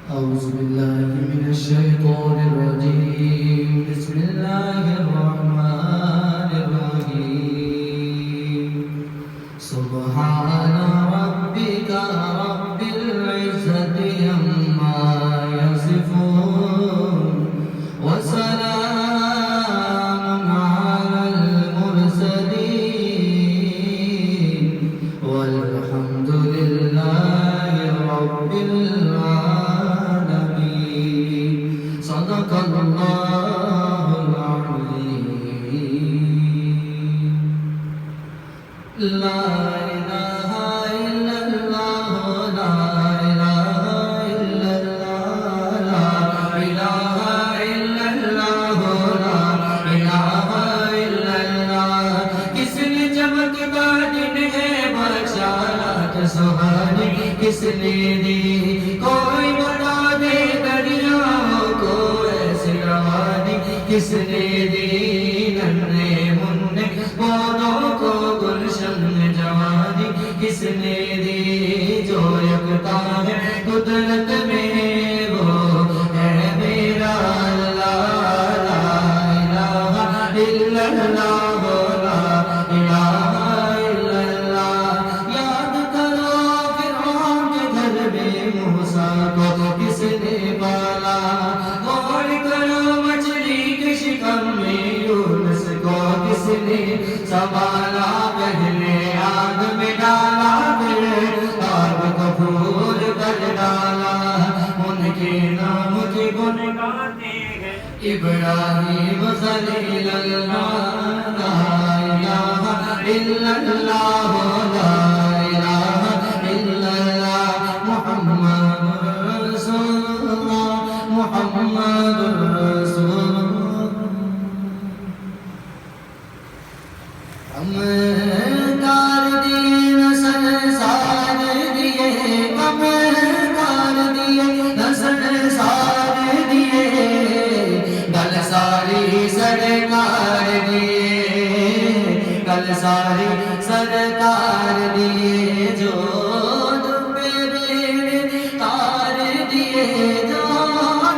أعوذ بالله من الشيطان الرجيم بسم الله الرحمن الرحيم سبحان ربك رب العزة عما يصفون وسلام على المرسلين والحمد لله رب العالمين صدق الله العظيم لا إله إلا الله لا إله إلا الله لا إله إلا الله لا إله إلا الله کس نے چمکتا دن ہے بشارت سہانی کس نے دی کوئی بتا دے دریاؤں کو ایسی روانی کس نے دی ننھے منھے پودوں کو گلشن جوانی کس نے دی جو یکتا ہے قدرت میں وہ ہے میرا اللہ لا الہ الا اللہ لا الہ الا اللہ یاد کرو فرعون کے گھر میں موسیٰ کو کس نے پالا غور کرو مچھلی کے شکم میں یونس کو کس نے سنبھالا پہلے آگ میں ڈالا پھر آگ کو پھول کر ڈالا ان کے نام کی گن گاتے ہیں ابراہیم خلیل اللہ لا الہ الا اللہ لا الہ الا اللہ محمد رسول اللہ محمد رسول اللہ ہم کار دیے نسل سار دیے ہم کار دیے نسل سار دیے گل ساری سرکار دیے گل ساری سرکار دیے جو دبے بیڑے تار دیے جو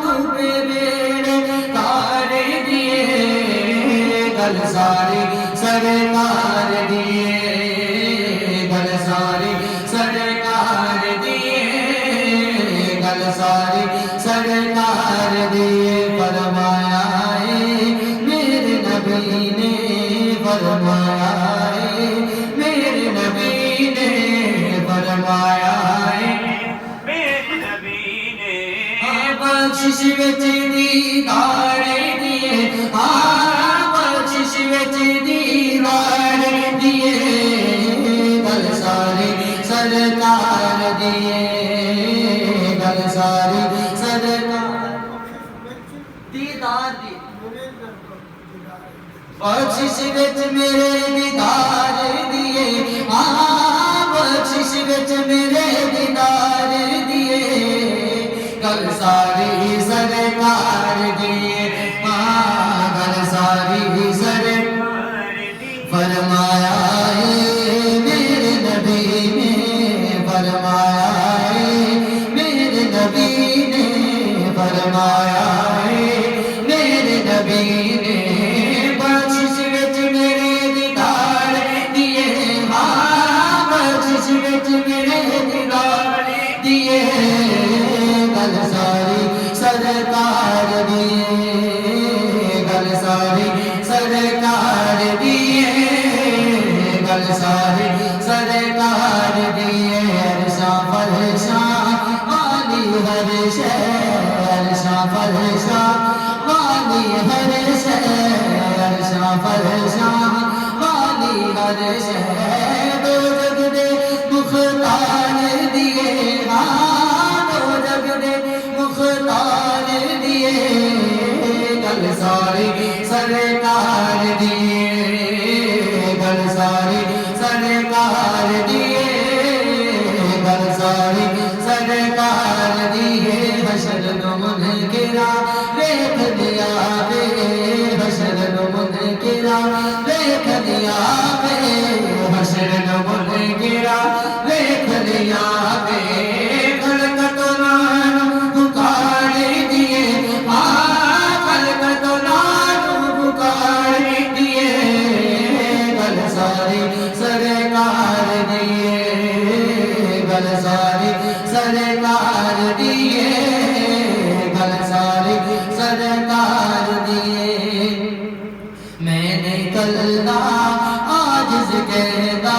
دبے بیڑے تار دیے گل ساری سرکار دیے گل ساری سرکار دیے گل ساری سرکار دیے فرمایا ہے میرے نبی نے فرمایا ہے میرے نبی نے فرمایا ہے میرے نبی نے بخشش وچ دیدار دیے بخشش وچ دیدار دیے گل ساری سرکار دیے گل ساری سرکار دیدار دیے بخشش وچ میرے دیدار دیے بخشش وچ میرے دیدار دیے گل ساری سرکار دیے گل ساری سرکار فرمایا ہے میرے نبی نے فرمایا ہے میرے نبی نے فرمایا ہے میرے نبی نے بخشش وچ میرے دیدار دیے بخشش وچ میرے دیدار دیے گل ساری سرکار دیے گل ساری سرکار دیے گل ساری سرکار دیے عرشاں فرشاں والی ہر شے عرشاں فرشاں والی ہر شے عرشاں فرشاں والی ہر شے دو جگ دے مختار دیے دو جگ دے مختار دیے گل ساری سرکار دیے گل ساری سرکار دیے گل ساری سرکار دیے حشر نو منکرا ویکھ دیا وے حشر نو منکرا ویکھ دیا وے حشر نو منکرا ویکھ دیا وے خلقت نام ساری سرکار دیے گل ساری سرکار دیے میں نے کلنا عاجز کہتا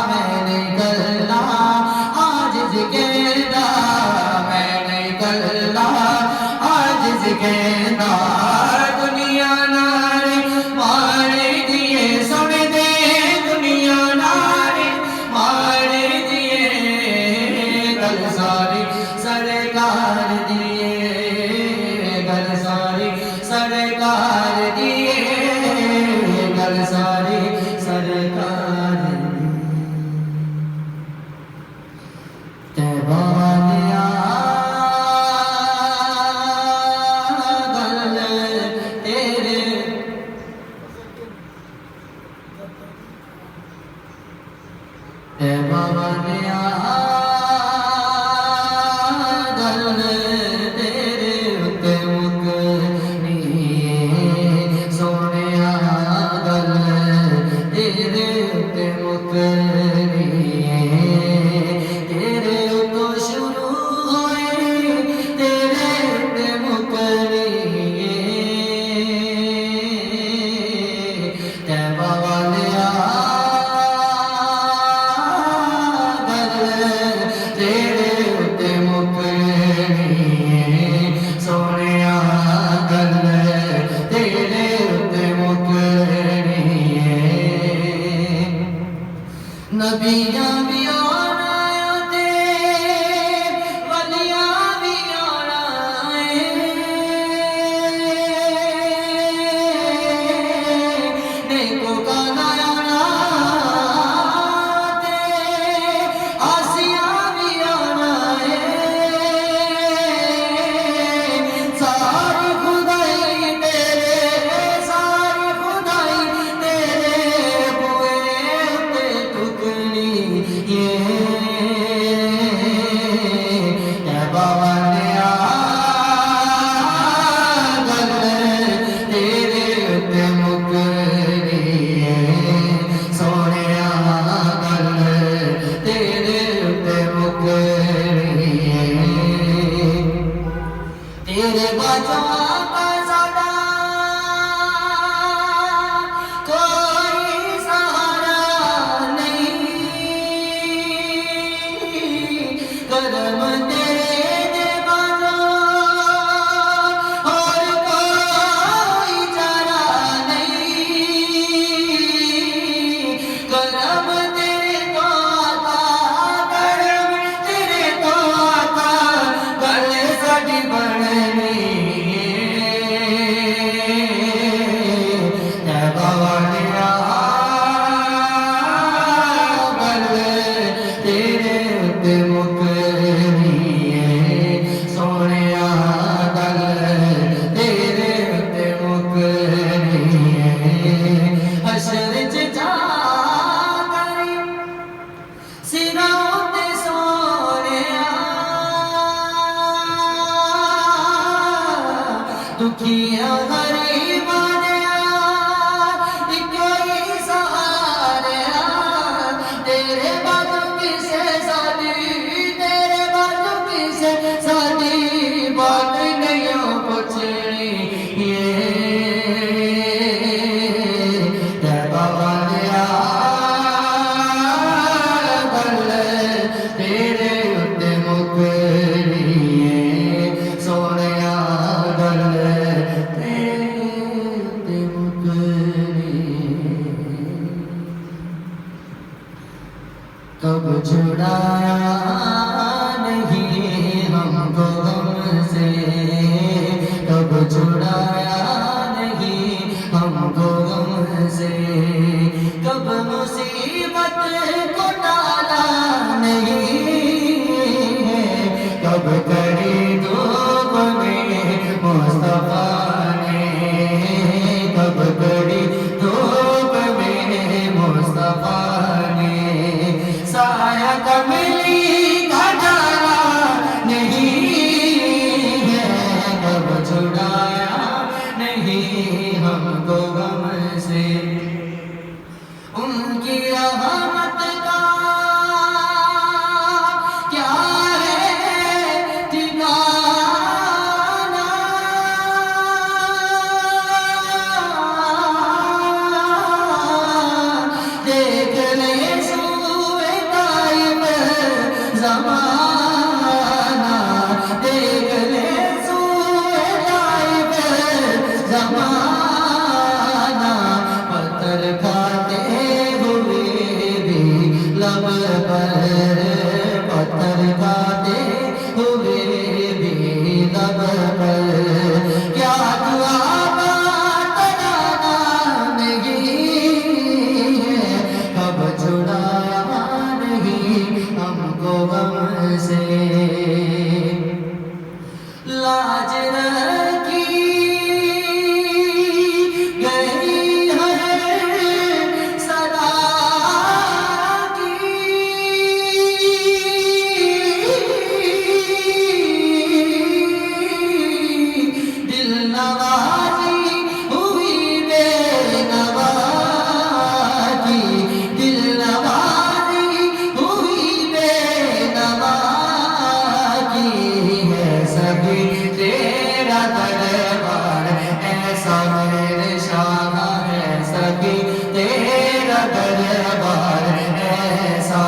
میں نے کلنا عاجز کہتا میں نے کلنا عاجز کہتا دنیا نارے مارے دیے سن دے دنیا نارے مارے دیے گل ساری سرکار دیے گل ساری سرکار دیے گل ساری سرکار تیبہ والیا گل تیرے تیبہ والیا گل تیرے اتے مکنی سونیا گل تیرے اتے مکنی تیرے اتو شروع ہوئے تیرے اتے مکنی تیبہ والیا گل تیرے اتے مکنی سونیا گل تیرے اتے مکنی نبیاں بھی آنا تے ولیاں بھی آنا نیکو کا آنا تے آسیاں بھی آنا ساری خدائی تیرے ساری خدائی تیرے بوئے تے ٹکنی تیبہ والیا گل تیرے اتے مکنی سونیا گل تیرے اتے مکنی تیرے بچوں کا ساڈا کوئی سہارا نہیں کرم تیرے دے بازو اور کوئی چارہ نہیں کرم تیرے تو آتا کرم تیرے تو آتا گل ساڈی بننی تیبہ والیا گل تیرے اتے مکنی سونیا گل تیرے اتے مکنی حشر چ جا کر سراں تے سونیا دکھیاں غریباں دیا اکو ہی سہارا تیرے بازو کسے ساڈی تیرے بازو کسے ساڈی بات نہیں پوچھنی تیبہ والیا گل تیرے اتے مکنی سونیا گل تیرے اتے مکنی کب چھڑایا نہیں ہم کو غم سے کب چھڑایا نہیں ہم کو غم سے کب مصیبت کو ٹالا نہیں ہے کب کری دھوپ میں مصطفیٰ نے کب کری دھوپ میں مصطفیٰ نے سایہ کملی کا ڈالا نہیں ہے کب چھڑایا نہیں ہم کو غم سے ان کی رحمت کا زمانہ دیکھ لے سوئے جائب زمانہ پتھر کھاتے ہوئے بھی لب پر پتھر کھاتے ہوئے بھی لب پر کیا دعا بات نانا نہیں ہے کب چھڑایا نہیں ہم کو غم سے لاج رکھی گئی ہے صدا کی دل نوازی ہوئی بے نوا کی دل نوازی ہوئی بے نوا کی ہے سبھی تیرا دربار ایسا میرے شاہ ہے سبھی تیرا دربار ایسا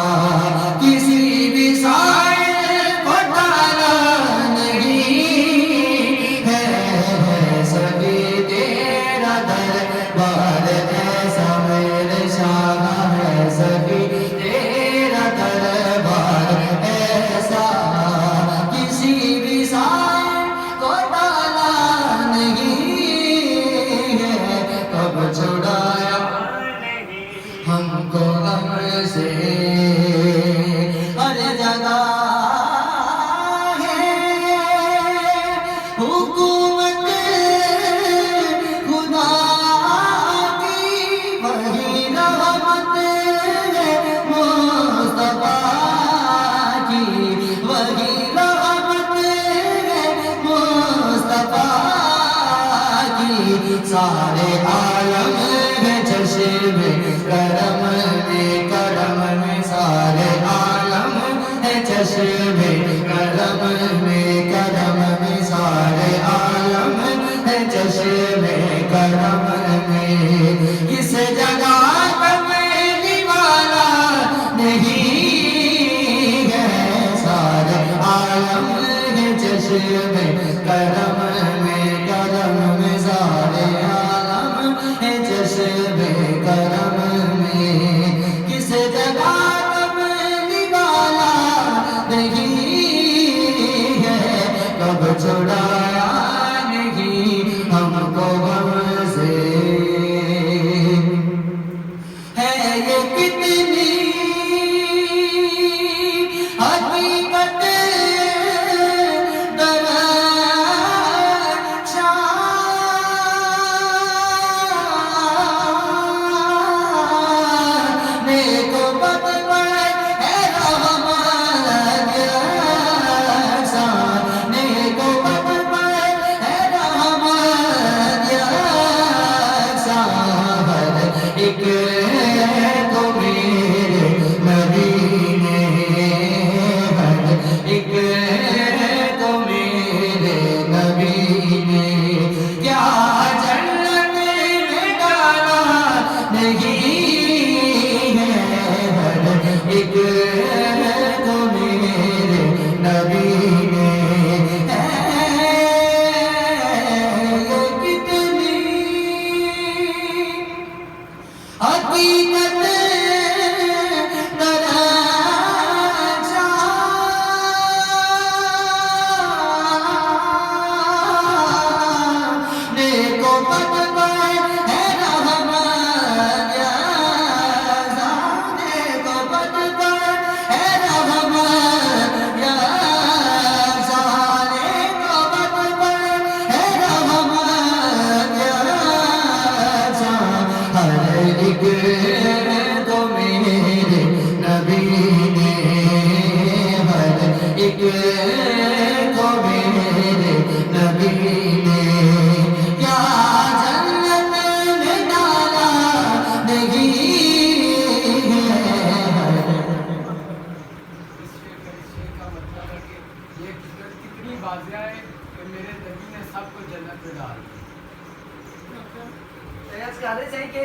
کسی بھی سائے کو ڈالا نہیں ہے سبھی تیرا دربار ایسا میرے شاہ ہے سبھی تیرا دربار ایسا کسی بھی سائے کو ڈالا نہیں ہے کب چھڑایا ہم کو غم سے ہر جگہ ہے حکومت خدا کی وہی رحمت ہے مصطفیٰ کی وہی رحمت ہے مصطفیٰ کی سارے عالم ہے چشم کرم میں سارے عالم ہے چشم کرم میں سارے عالم ہے چشم کرم میں کس جگہ کملی والا نہیں ہے سارے عالم ہے چشم کرم میں سارے عالم ہے چشم کرم میں کس جگہ کملی والا نہیں ہے کب چھڑایا نہیں ہم کو غم سے ہے یہ کتنی حقیقت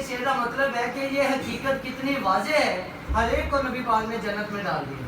شعر کا مطلب ہے کہ یہ حقیقت کتنی واضح ہے، ہر ایک کو نبی پاک نے جنت میں ڈال دیا۔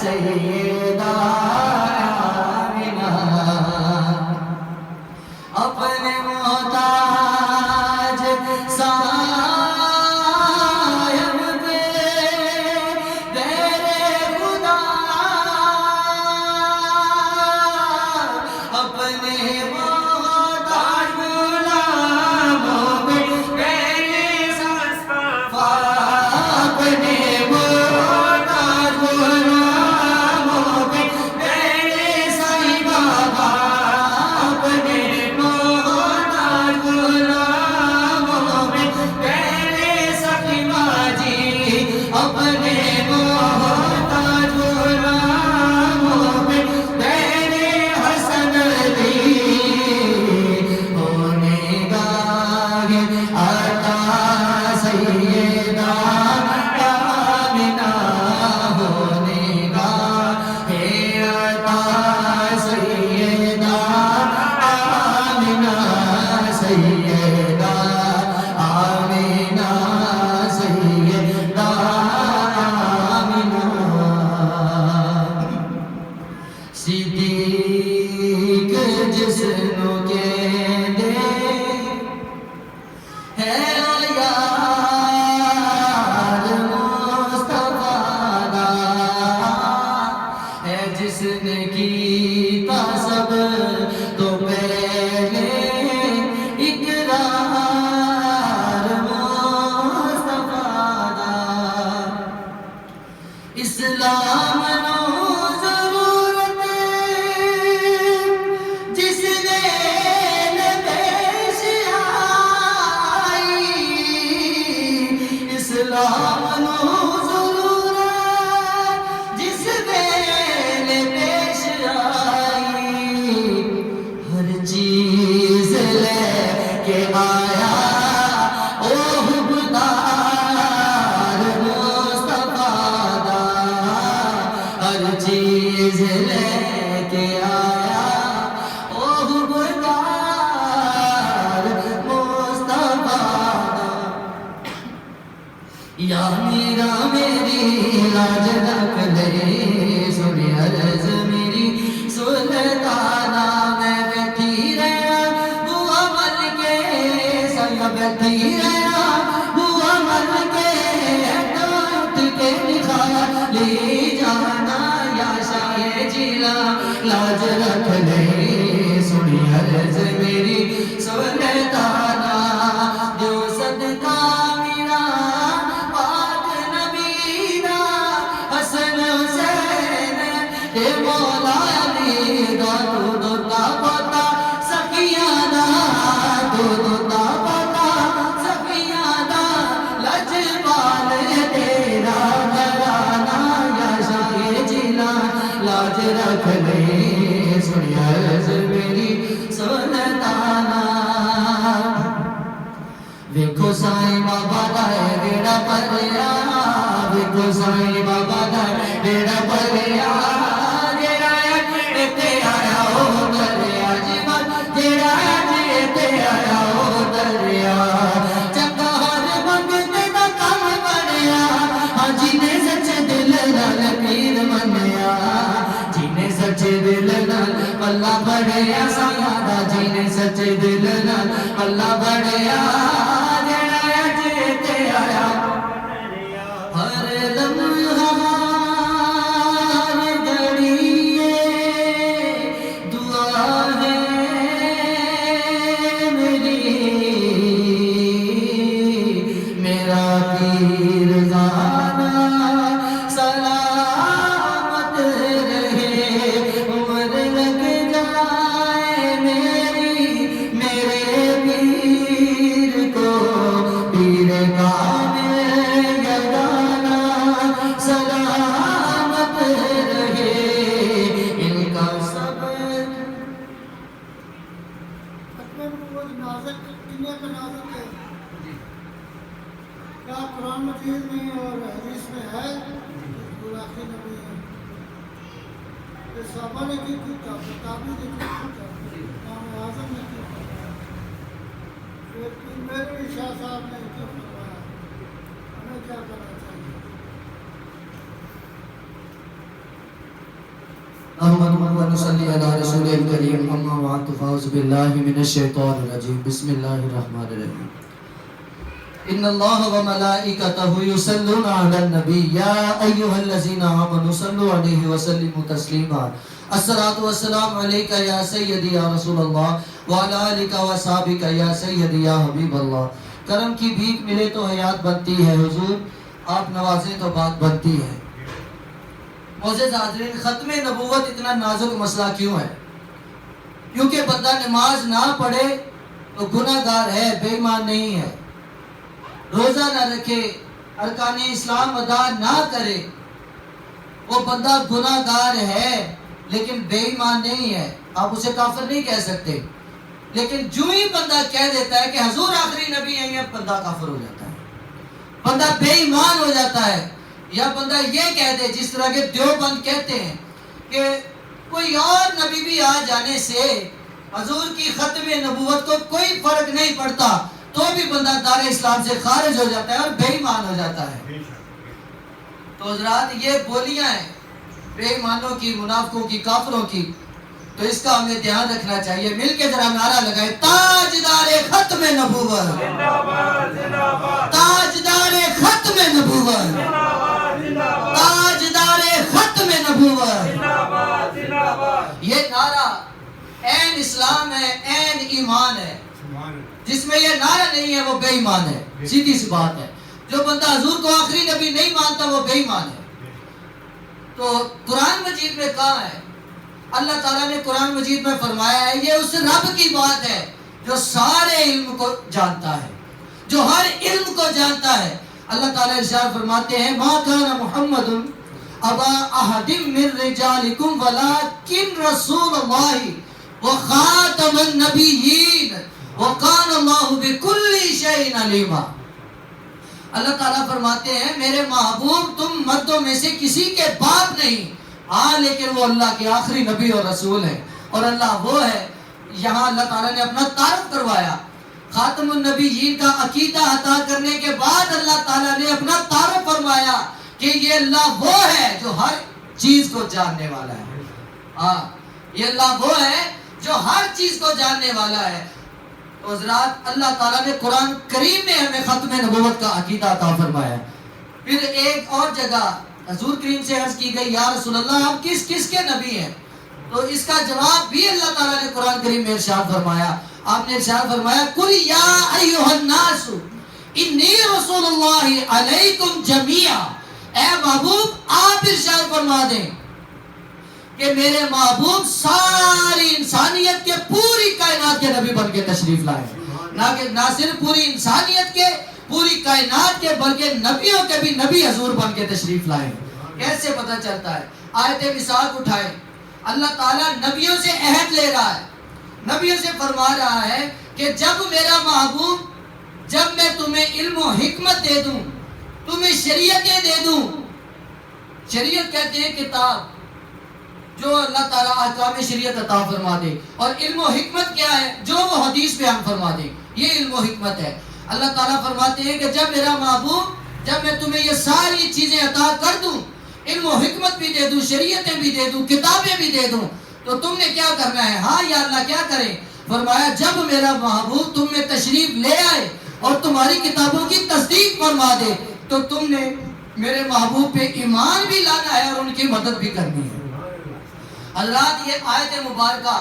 سیدہ آمینہ اپنے محتاج صاحب پہ تیرے خدا اپنے محتاج غلاموں پہ تیرے مصطفیٰ اپنے محتاج غلاموں پہ تیرے صحیح بابا اپنے محتاج غلاموں پہ تیرے سخی ماجی اپنے محتاج غلاموں پہ تیرے حسن علی ہونے گاہ عطا سیدہ آمینہ ہونے گاہ عطا سیدہ آمینہ سیدہ آمینہ سیدہ آمینہ صدیق جسنوں کے دے ہے یار مصطفیٰ دا ہے جس نے کیتا سب تو پہلے اقرار مصطفیٰ دا اسلام نو ضرورت جس نے پیش آئی اسلام نو ضرورت جس نے پیش آئی ہر چیز لے کے آیا او حبدار مصطفیٰ دا ہر چیز لے کے آیا او حبدار مصطفیٰ دا یا میرا میری لاج رکھ لے سنی عرض میری سلطانہ میں بیٹھی رہا وہ عمل کے سنگ بیٹھی رہا وہ عمل کے ڈانٹ کے دکھایا لی جانا یا شاہ جیلا لاج رکھ لے سنی عرض میری سلطانہ جو صدقہ میرا پاک نبی دا حسن حسین اے مولا علی دا تو دوتا پتا سخیاں دا تو دوتا پتا سخیاں دا لجپال تیرا گھرانہ یا شاہ جیلا لاج رکھ لے سنی عرض میری سلطانہ ویکھو سائیں بابا دا بیڑا پریا ویکھو سائیں بابا دا بیڑا پریا جیڑا تے آیا او دریا جیون جیڑا تے آیا او دریا چنگا ہر منگتے دا کم بنیا ہاں جی نے سچے دل نال پیر منیا جی نے سچے دل نال پلا بڑھیا سایہ دا جی نے سچے دل نال پلا بڑھیا ہر لمحہ ہر گھڑی دعا ہے میری میرا پیر زادہ سلامت رہے عمر لگ جائے میری میرے پیر کو پیر کامل گردانہ سلامت رہے ان کا صبر اپنے وہ نازک دنیا کا نازک ہے کیا قرآن مجید میں اور حدیث میں ہے وہ آخری نبی ہے یہ صحابہ نے کی تھا کتابی نے کی تھا امام اعظم نے کی تھا پھر میرے شاہ صاحب نے کی فرمایا ہمیں کیا کرنا چاہیے نحمده ونصلي على رسوله الكريم اما بعد فاعوذ بالله من الشيطان الرجيم بسم الله الرحمن الرحيم ان الله وملائكته يصلون على النبي يا ايها الذين امنوا صلوا عليه وسلموا تسليما الصلاة والسلام عليك يا سيدي يا رسول الله وعلى آلك وصحبك يا سيدي يا حبيب اللہ. کرم کی بھیک ملے تو حیات بنتی ہے حضور، آپ نوازیں تو بات بنتی ہے. معزز حاضرین، ختم نبوت اتنا نازک مسئلہ کیوں ہے؟ کیونکہ بندہ نماز نہ پڑھے تو گناہ گار ہے، بے ایمان نہیں ہے. روزہ نہ رکھے، ارکان اسلام ادا نہ کرے، وہ بندہ گناہ گار ہے لیکن بے ایمان نہیں ہے. آپ اسے کافر نہیں کہہ سکتے. لیکن جو ہی بندہ کہہ دیتا ہے کہ حضور آخری نبی ہیں، یہ بندہ کافر ہو جاتا ہے، بندہ بے ایمان ہو جاتا ہے. یا بندہ یہ کہہ دے جس طرح کے دیوبند کہتے ہیں کہ کوئی اور نبی بھی آ جانے سے حضور کی ختم نبوت کو کوئی فرق نہیں پڑتا، تو بھی بندہ دار اسلام سے خارج ہو جاتا ہے اور بے ایمان ہو جاتا ہے. تو حضرات یہ بولیاں ہیں بے ایمانوں کی، منافقوں کی، کافروں کی. تو اس کا ہمیں دھیان رکھنا چاہیے. مل کے ذرا نعرہ لگائے، تاجدار ختم نبوت، تاجدار ختم نبوت، تاجدار ختم نبوت. یہ نعرہ عین اسلام ہے، عین ایمان ہے. جس میں یہ نعرہ نہیں ہے وہ بے ایمان ہے. سیدھی سی بات ہے. جو بندہ حضور کو آخری نبی نہیں مانتا وہ بے ایمان ہے. تو قرآن مجید میں کہا ہے، اللہ تعالیٰ نے قرآن مجید میں فرمایا ہے، یہ اس رب کی بات ہے جو سارے علم کو جانتا ہے، جو ہر علم کو جانتا ہے. اللہ تعالیٰ ارشاد فرماتے ہیں، ما کان محمد ابا احد من رجالکم ولکن رسول اللہ وخاتم النبیین وکان اللہ بکل شیء علیما. اللہ تعالیٰ فرماتے ہیں، میرے محبوب تم مردوں میں سے کسی کے باپ نہیں، ہاں لیکن وہ اللہ کے آخری نبی اور رسول ہیں. اور اللہ وہ ہے، یہاں اللہ تعالیٰ نے اپنا تعارف کروایا. خاتم النبیین کا عقیدہ عطا کرنے کے بعد اللہ تعالیٰ نے اپنا تعارف فرمایا کہ یہ اللہ وہ ہے جو ہر چیز کو جاننے والا ہے. ہاں، یہ اللہ وہ ہے جو ہر چیز کو جاننے والا ہے. تو حضرات، اللہ تعالیٰ نے قرآن کریم میں ہمیں ختم نبوت کا عقیدہ عطا فرمایا. پھر ایک اور جگہ حضور کریم سے عرض کی گئی، یا رسول اللہ آپ کس کس کے نبی ہیں؟ تو اس کا جواب بھی اللہ تعالیٰ نے قرآن کریم میں ارشاد فرمایا. آپ نے ارشاد فرمایا، قل یا ایھا الناس انی رسول اللہ علیکم جمیعا. اے محبوب آپ ارشاد فرما دیں کہ میرے محبوب ساری انسانیت کے، پوری کائنات کے نبی بن کے تشریف لائے. نہ صرف پوری انسانیت کے، پوری کائنات کے، بلکہ نبیوں کے بھی نبی حضور بن کے تشریف لائے. کیسے پتہ چلتا ہے؟ آیت میثاق اٹھائے، اللہ تعالیٰ نبیوں سے عہد لے رہا ہے، نبیوں سے فرما رہا ہے کہ جب میرا محبوب، جب میں تمہیں علم و حکمت دے دوں، تمہیں شریعتیں دے دوں. شریعت کہتے ہیں کتاب جو اللہ تعالیٰ احکام شریعت عطا فرما دے، اور علم و حکمت کیا ہے؟ جو وہ حدیث بیان فرما دے. یہ علم و حکمت ہے. اللہ تعالیٰ فرماتے ہیں کہ جب میرا محبوب، جب میں تمہیں یہ ساری چیزیں عطا کر دوں، علم و حکمت بھی دے دوں، شریعتیں بھی دے دوں، کتابیں بھی دے دوں، تو تم نے کیا کرنا ہے؟ ہاں یا اللہ کیا کریں؟ فرمایا جب میرا محبوب تم میں تشریف لے آئے اور تمہاری کتابوں کی تصدیق فرما دے تو تم نے میرے محبوب پہ ایمان بھی لانا ہے اور ان کی مدد بھی کرنی ہے. حضرات، یہ آیت مبارکہ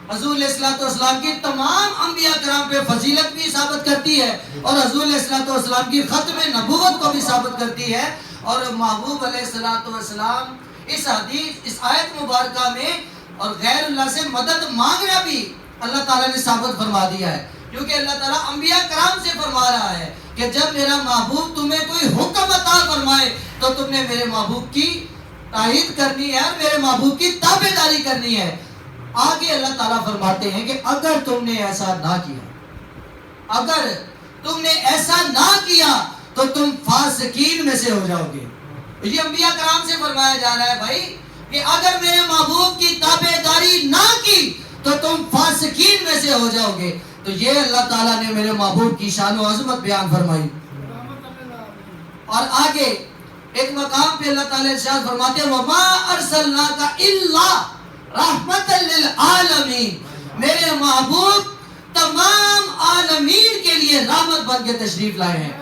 حضور علیہ الصلوۃ والسلام کی تمام انبیاء کرام پہ فضیلت بھی ثابت کرتی ہے اور حضور علیہ الصلوۃ والسلام کی ختم نبوت کو بھی ثابت کرتی ہے. اور محبوب علیہ الصلوۃ والسلام اس حدیث، اس آیت مبارکہ میں اور غیر اللہ سے مدد مانگنا بھی اللہ تعالیٰ نے ثابت فرما دیا ہے. کیونکہ اللہ تعالیٰ انبیاء کرام سے فرما رہا ہے کہ جب میرا محبوب تمہیں کوئی حکم عطا فرمائے تو تم نے میرے محبوب کی تائید کرنی ہے اور میرے محبوب کی تابعداری کرنی ہے. آگے اللہ تعالیٰ فرماتے ہیں کہ اگر تم نے ایسا نہ کیا، اگر تم نے ایسا نہ کیا تو تم فاسقین میں سے ہو جاؤ گے. یہ انبیاء کرام سے فرمایا جا رہا ہے بھائی کہ اگر میرے محبوب کی تابعداری نہ کی تو تم فاسقین میں سے ہو جاؤ گے. تو یہ اللہ تعالیٰ نے میرے محبوب کی شان و عظمت بیان فرمائی. اور آگے ایک مقام پہ اللہ تعالیٰ ارشاد فرماتے ہیں وَمَا أَرْسَلْنَاكَ إِلَّا رَحْمَةً لِلْعَالَمِينَ، میرے محبوب تمام عالمین کے لیے رحمت بن کے تشریف لائے ہیں.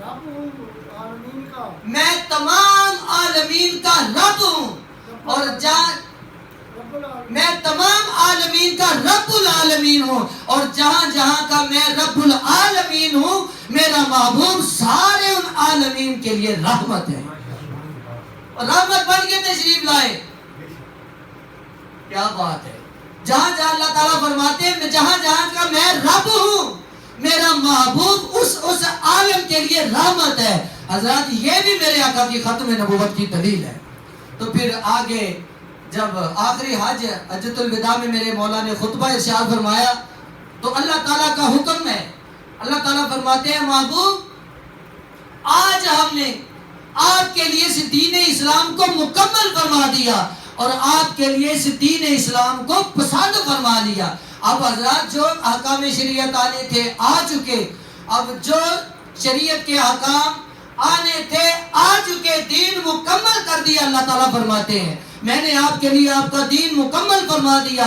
رب ہوں عالمین کا، میں تمام عالمین کا رب ہوں اور رب العالمین، میں تمام عالمین کا رب العالمین ہوں، اور جہاں جہاں کا میں رب العالمین ہوں میرا محبوب سارے ان عالمین کے لیے رحمت ہے، اور رحمت بن کے تشریف لائے. کیا بات ہے. جہاں جہاں اللہ تعالیٰ فرماتے ہیں جہاں جہاں کا میں رب ہوں میرا محبوب اس عالم کے لیے رحمت ہے. حضرات یہ بھی میرے آقا کی ختم نبوت کی دلیل ہے. تو پھر آگے جب آخری حجۃ الوداع میں میرے مولا نے خطبہ ارشاد فرمایا تو اللہ تعالیٰ کا حکم ہے. اللہ تعالیٰ فرماتے ہیں محبوب آج ہم نے آپ کے لیے اس دین اسلام کو مکمل فرما دیا اور آپ کے لیے اس دین اسلام کو پسند فرما لیا. اب حضرات جو احکام شریعت آنے تھے آ چکے، اب جو شریعت کے احکام آنے تھے آ چکے، دین مکمل کر دیا. اللہ تعالیٰ فرماتے ہیں میں نے آپ کے لیے آپ کا دین مکمل فرما دیا،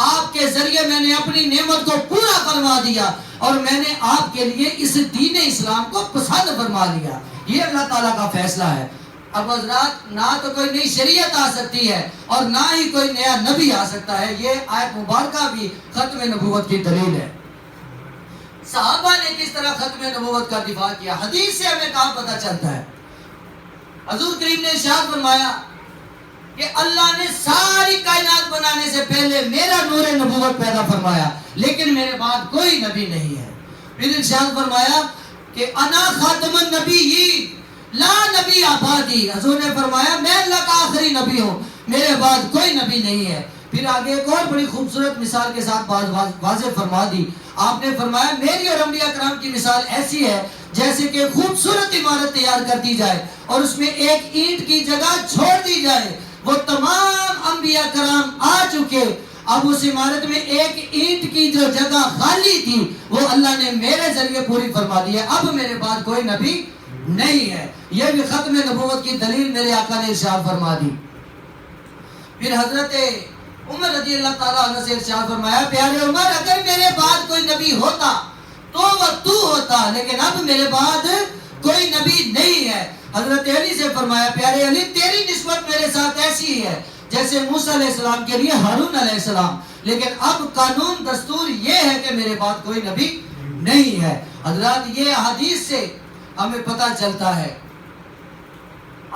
آپ کے ذریعے میں نے اپنی نعمت کو پورا فرما دیا اور میں نے آپ کے لیے اس دین اسلام کو پسند فرما لیا. یہ اللہ تعالیٰ کا فیصلہ ہے. اب حضرات نہ تو کوئی نئی شریعت آ سکتی ہے اور نہ ہی کوئی نیا نبی آ سکتا ہے. یہ آیت مبارکہ بھی ختم نبوت کی دلیل ہے. صحابہ نے کس طرح ختم نبوت کا دفاع کیا، حدیث سے ہمیں کہاں پتہ چلتا ہے. حضور کریم نے ارشاد فرمایا کہ اللہ نے ساری کائنات بنانے سے پہلے میرا نور نبوت پیدا فرمایا لیکن میرے بعد کوئی نبی نہیں ہے. پھر ارشاد فرمایا کہ انا خاتم النبیین لا نبی آبادی، حضور نے فرمایا میں اللہ کا آخری نبی ہوں، میرے بعد کوئی نبی نہیں ہے. پھر آگے ایک اور بڑی خوبصورت مثال کے ساتھ واضح فرما دی. آپ نے فرمایا میری اور انبیاء کرام کی مثال ایسی ہے جیسے کہ خوبصورت عمارت تیار کر دی جائے اور اس میں ایک اینٹ کی جگہ چھوڑ دی جائے. وہ تمام انبیاء کرام آ چکے، اب اس عمارت میں ایک اینٹ کی جو جگہ خالی تھی وہ اللہ نے میرے ذریعے پوری فرما دی ہے. اب میرے بعد کوئی نبی نہیں ہے. یہ بھی ختم نبوت کی دلیل میرے آقا نے ارشاد فرما دی. پھر حضرت عمر رضی اللہ تعالیٰ عنہ سے ارشاد فرمایا پیارے عمر اگر میرے بعد کوئی نبی ہوتا تو وہ تو ہوتا، لیکن اب میرے بعد کوئی نبی نہیں ہے. حضرت علی سے فرمایا پیارے علی تیری نسبت میرے ساتھ ایسی ہے جیسے موسیٰ علیہ السلام کے لیے ہارون علیہ السلام، لیکن اب قانون دستور یہ ہے کہ میرے بعد کوئی نبی نہیں ہے. حضرات یہ حدیث سے ہمیں پتہ چلتا ہے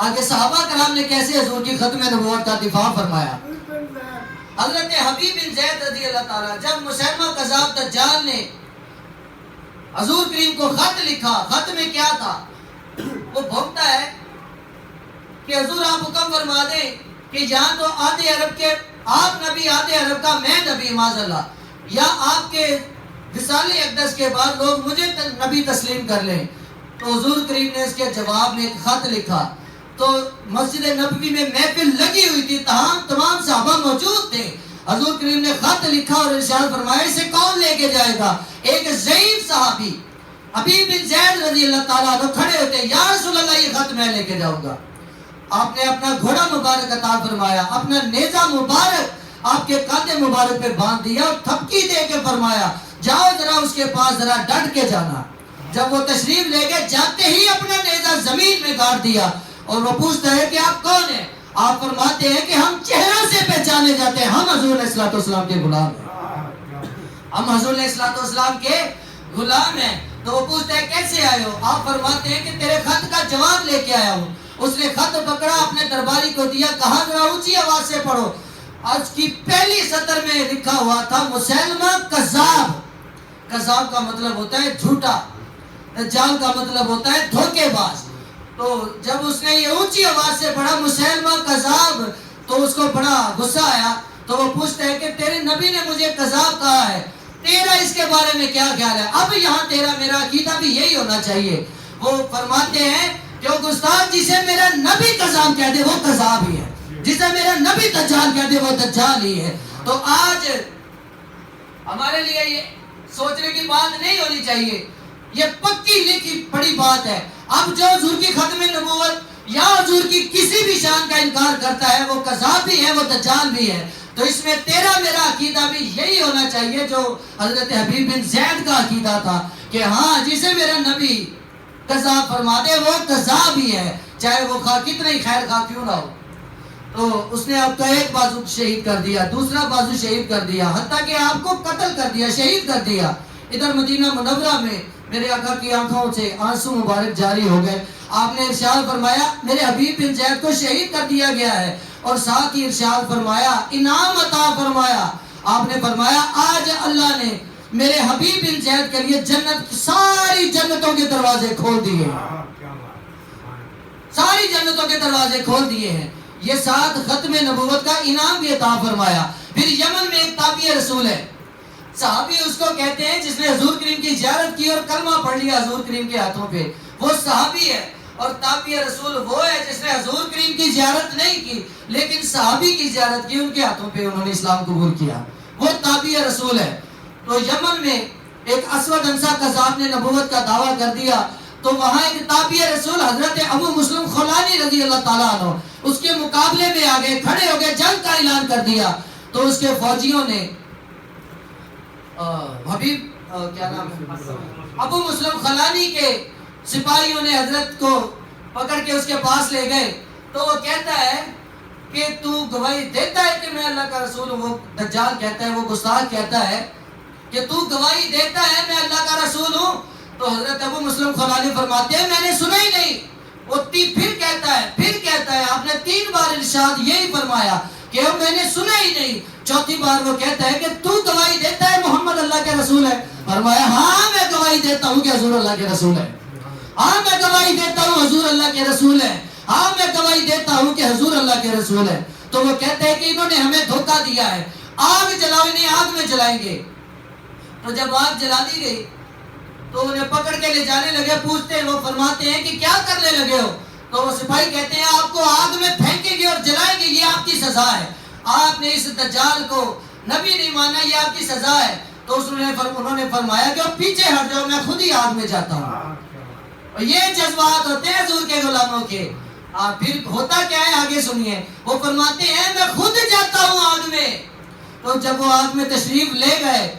آگے صحابہ کرام نے کیسے حضور کی ختم نبوت کا دفاع فرمایا. حضرت حبیب بن زید رضی اللہ تعالیٰ جب مسیلمہ کذاب دجال نے حضور کریم کو خط لکھا، خط میں کیا تھا؟ وہ بھوکتا ہے کہ حضور آپ حکم فرما دیں کہ یہاں تو آدھے عرب کے آپ نبی، آدھے عرب کا میں نبی معاذ اللہ، یا آپ کے وصال اقدس کے بعد لوگ مجھے نبی تسلیم کر لیں. تو حضور کریم نے اس کے جواب میں ایک خط لکھا. تو مسجد نبوی میں محفل لگی ہوئی تھی، تمام صحابہ موجود تھے. حضور کریم نے خط لکھا اور ارشاد فرمایا اسے کون لے کے جائے گا؟ ایک ضعیف صحابی حبیب بن زید رضی اللہ تعالیٰ عنہ کھڑے ہوتے یا رسول اللہ یہ خط میں لے کے جاؤں گا. آپ نے اپنا گھوڑا مبارک عطا فرمایا، اپنا نیزہ مبارک آپ کے کاندھے مبارک پہ باندھ دیا اور تھپکی دے کے فرمایا جاؤ ذرا اس کے پاس ذرا ڈٹ کے جانا. جب وہ تشریف لے گئے جاتے ہی اپنا نیزہ زمین میں گاڑ دیا اور وہ پوچھتا ہے کہ آپ کون ہیں؟ آپ فرماتے ہیں کہ ہم چہرہ سے پہچانے جاتے ہیں، ہم حضور علیہ السلام کے غلام ہیں، ہم حضور علیہ السلام کے غلام ہیں. تو وہ پوچھتا ہے کیسے آئے ہو؟ آپ فرماتے ہیں کہ تیرے خط کا جواب لے کے آیا ہوں. اس نے خط پکڑا اپنے درباری کو دیا، کہا ذرا اونچی آواز سے پڑھو. آج کی پہلی سطر میں لکھا ہوا تھا مسیلمہ کذاب. کذاب کا مطلب ہوتا ہے جھوٹا، دجال کا مطلب ہوتا ہے دھوکے باز. تو جب اس نے یہ اونچی آواز سے پڑھا مسیلمہ کذاب تو اس کو بڑا غصہ آیا. تو وہ پوچھتا ہے کہ تیرے نبی نے مجھے کذاب کہا ہے، تیرا اس کے بارے میں کیا خیال ہے؟ اب یہاں تیرا میرا عقیدہ بھی یہی ہونا چاہیے. وہ فرماتے ہیں کہ گستاخ جسے میرا نبی کذاب کہہ دے وہ کذاب ہی ہے، جسے میرا نبی دجال کہہ دے وہ دجال ہی ہے. تو آج ہمارے لیے یہ سوچنے کی بات نہیں ہونی چاہیے، یہ پکی لکھی بڑی بات ہے. اب جو حضور کی ختم نبوت یا حضور کی کسی بھی شان کا انکار کرتا ہے وہ کذاب بھی ہے، وہ دجال بھی ہے. تو اس میں تیرا میرا عقیدہ بھی یہی ہونا چاہیے جو حضرت حبیب بن زید کا عقیدہ تھا کہ ہاں جسے میرا نبی کذاب فرما دے وہ کذاب ہی ہے، چاہے وہ کتنا ہی خیر خواہ کیوں نہ ہو. تو اس نے آپ کا ایک بازو شہید کر دیا، دوسرا بازو شہید کر دیا، حتیٰ کہ آپ کو قتل کر دیا، شہید کر دیا. ادھر مدینہ منورہ میں میرے آقا کی آنکھوں سے آنسو مبارک جاری ہو گئے. آپ نے ارشاد فرمایا میرے حبیب بن زید کو شہید کر دیا گیا ہے، اور ساتھ ہی ارشاد فرمایا انعام عطا فرمایا. آپ نے فرمایا آج اللہ نے میرے حبیب بن زید کے لیے جنت ساری جنتوں کے دروازے کھول دیے، ساری جنتوں کے دروازے کھول دیے ہیں. یہ ساتھ ختم نبوت کا انعام بھی عطا فرمایا. پھر یمن میں ایک تابعی رسول ہے، صحابی اس کو کہتے ہیں جس نے حضور کریم کی زیارت کی اور کلمہ پڑھ لیا حضور کریم کے ہاتھوں پہ، وہ صحابی ہے. اور تابعی رسول وہ ہے جس نے حضور کریم کی زیارت نہیں کی لیکن صحابی کی زیارت کی، ان کے ہاتھوں پہ انہوں نے اسلام قبول کیا، وہ تابعی رسول ہے. تو یمن میں ایک اسود انسا قذاب نے نبوت کا دعویٰ کر دیا، تو وہاں ایک تابعی رسول حضرت ابو مسلم خولانی رضی اللہ تعالیٰ عنہ اس کے مقابلے میں آ گئے، کھڑے ہو گئے، جنگ کا اعلان کر دیا. تو اس کے فوجیوں نے حبیب کیا نام ہے ابو مسلم خولانی کے سپاہیوں نے حضرت کو پکڑ کے اس کے پاس لے گئے. تو وہ کہتا ہے کہ تو گواہی دیتا ہے کہ میں اللہ کا رسول ہوں. وہ دجال کہتا ہے، وہ گستاخ کہتا ہے کہ تو گواہی دیتا ہے میں اللہ کا رسول ہوں. تو حضرت ابو مسلم خولانی فرماتے ہیں میں نے سنا ہی نہیں. وہ پھر کہتا ہے آپ نے 3 بار ارشاد یہی فرمایا کہ میں نے سنا ہی نہیں. چوتھی بار وہ کہتا ہے کہ تو گواہی دیتا ہے محمد اللہ کے رسول ہے. فرمایا ہاں میں گواہی دیتا ہوں کہ حضور اللہ کے رسول ہے، ہاں میں گواہی دیتا ہوں حضور اللہ کے رسول ہے، ہاں میں گواہی دیتا ہوں کہ حضور اللہ کے رسول ہے. تو وہ کہتے ہیں کہ انہوں نے ہمیں دھوکہ دیا ہے، آگ جلاؤ، انہیں آگ میں جلائیں گے. تو جب آگ جلا دی گئی تو انہیں پکڑ کے لے جانے لگے. پوچھتے ہیں، وہ فرماتے ہیں کہ کیا کرنے لگے ہو؟ تو وہ سپاہی کہتے ہیں آپ کو آگ میں پھینکیں گے اور جلائیں گے، یہ آپ کی سزا ہے. آپ نے اس دجال کو نبی نہیں مانا، یہ آپ کی سزا ہے. تو انہوں نے فرمایا کہ پیچھے ہٹ جاؤ، میں خود ہی آگ میں جاتا ہوں. اور یہ جذبات ہوتے ہیں حضور کے غلاموں کے. پھر ہوتا کیا ہے آگے سنیے. وہ فرماتے ہیں میں خود جاتا ہوں آگ میں. تو جب وہ آگ میں تشریف لے گئے